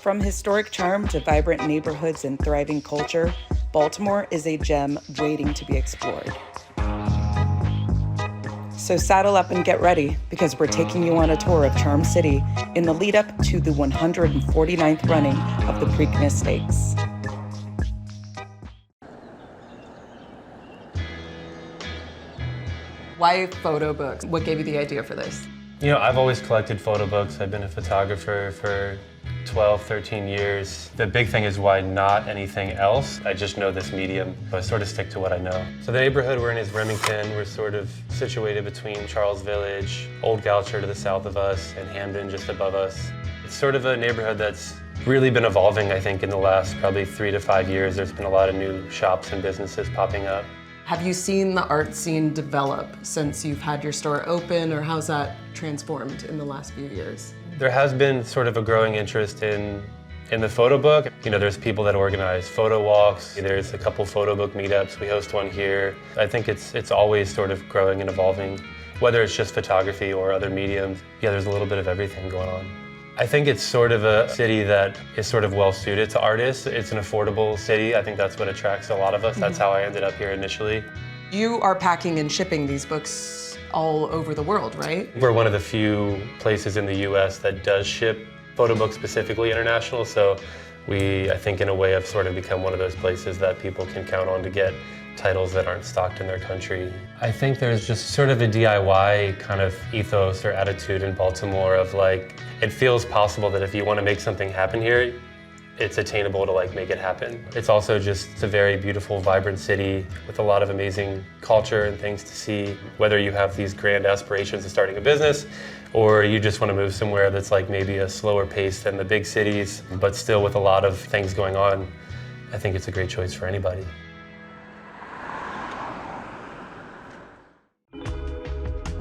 From historic charm to vibrant neighborhoods and thriving culture, Baltimore is a gem waiting to be explored. So saddle up and get ready, because we're taking you on a tour of Charm City in the lead up to the 149th running of the Preakness Stakes. Why photo books? What gave you the idea for this? You know, I've always collected photo books. I've been a photographer for 12, 13 years. The big thing is why not anything else? I just know this medium, so I sort of stick to what I know. So the neighborhood we're in is Remington. We're sort of situated between Charles Village, Old Goucher to the south of us, and Hamden just above us. It's sort of a neighborhood that's really been evolving, I think, in the last probably 3 to 5 years. There's been a lot of new shops and businesses popping up. Have you seen the art scene develop since you've had your store open, or how's that transformed in the last few years? There has been sort of a growing interest in the photo book. You know, there's people that organize photo walks. There's a couple photo book meetups. We host one here. I think it's always sort of growing and evolving, whether it's just photography or other mediums. Yeah, there's a little bit of everything going on. I think it's sort of a city that is sort of well suited to artists. It's an affordable city. I think that's what attracts a lot of us. That's how I ended up here initially. You are packing and shipping these books all over the world, right? We're one of the few places in the US that does ship photo books specifically international. So we, I think in a way, have sort of become one of those places that people can count on to get titles that aren't stocked in their country. I think there's just sort of a DIY kind of ethos or attitude in Baltimore of like, it feels possible that if you want to make something happen here, it's attainable to like make it happen. It's also just a very beautiful, vibrant city with a lot of amazing culture and things to see. Whether you have these grand aspirations of starting a business or you just want to move somewhere that's like maybe a slower pace than the big cities, but still with a lot of things going on, I think it's a great choice for anybody.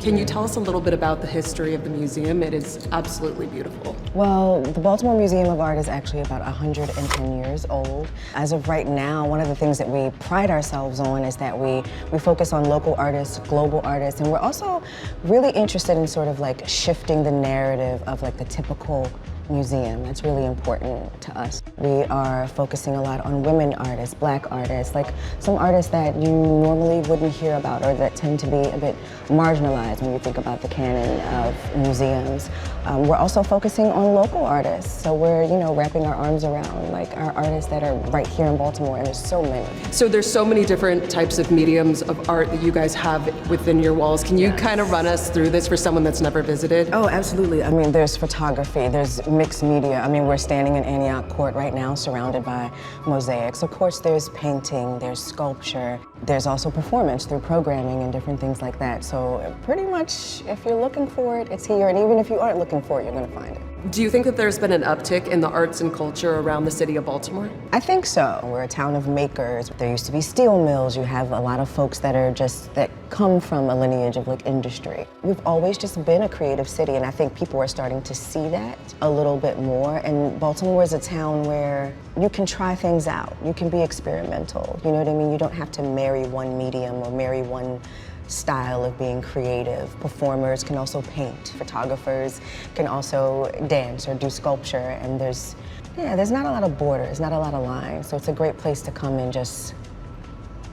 Can you tell us a little bit about the history of the museum? It is absolutely beautiful. Well, the Baltimore Museum of Art is actually about 110 years old. As of right now, one of the things that we pride ourselves on is that we focus on local artists, global artists, and we're also really interested in sort of like shifting the narrative of like the typical museum. That's really important to us. We are focusing a lot on women artists, Black artists, like some artists that you normally wouldn't hear about or that tend to be a bit marginalized when you think about the canon of museums. We're also focusing on local artists. So we're, you know, wrapping our arms around like our artists that are right here in Baltimore, and there's so many. So there's so many different types of mediums of art that you guys have within your walls. Can you kind of run us through this for someone that's never visited? Oh, absolutely. I mean, there's photography, there's mixed media. I mean, we're standing in Antioch Court right now surrounded by mosaics. Of course, there's painting, there's sculpture. There's also performance through programming and different things like that. So pretty much, if you're looking for it, it's here. And even if you aren't looking for it, you're going to find it. Do you think that there's been an uptick in the arts and culture around the city of Baltimore? I think so. We're a town of makers. There used to be steel mills. You have a lot of folks that come from a lineage of like industry. We've always just been a creative city, and I think people are starting to see that a little bit more. And Baltimore is a town where you can try things out. You can be experimental. You know what I mean? You don't have to marry one medium or marry one style of being creative. Performers can also paint. Photographers can also dance or do sculpture. And there's not a lot of borders, not a lot of lines. So it's a great place to come and just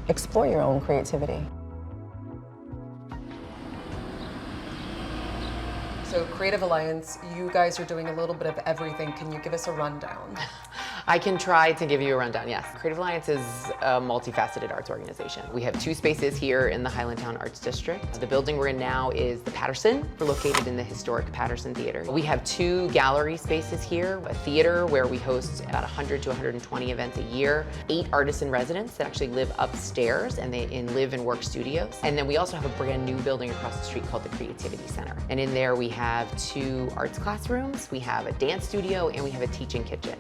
explore your own creativity. So Creative Alliance, you guys are doing a little bit of everything. Can you give us a rundown? I can try to give you a rundown, yes. Creative Alliance is a multifaceted arts organization. We have 2 spaces here in the Highlandtown Arts District. The building we're in now is the Patterson. We're located in the historic Patterson Theater. We have 2 gallery spaces here, a theater where we host about 100 to 120 events a year, 8 artists in residence that actually live upstairs and they live and work studios. And then we also have a brand new building across the street called the Creativity Center. And in there we have 2 arts classrooms, we have a dance studio, and we have a teaching kitchen.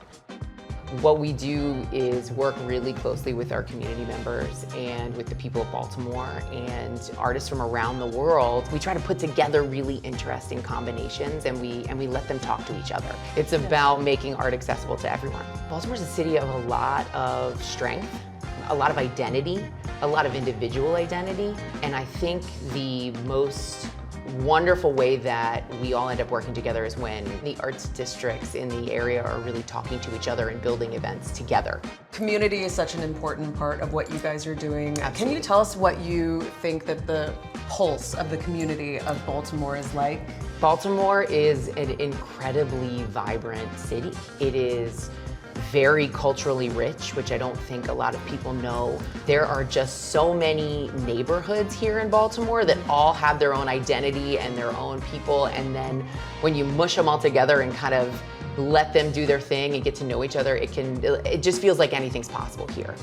What we do is work really closely with our community members and with the people of Baltimore and artists from around the world. We try to put together really interesting combinations, and we let them talk to each other. It's about making art accessible to everyone. Baltimore's a city of a lot of strength, a lot of identity, a lot of individual identity, and I think the most wonderful way that we all end up working together is when the arts districts in the area are really talking to each other and building events together. Community is such an important part of what you guys are doing. Absolutely. Can you tell us what you think that the pulse of the community of Baltimore is like? Baltimore is an incredibly vibrant city. It is very culturally rich, which I don't think a lot of people know. There are just so many neighborhoods here in Baltimore that all have their own identity and their own people, and then when you mush them all together and kind of let them do their thing and get to know each other, it just feels like anything's possible here.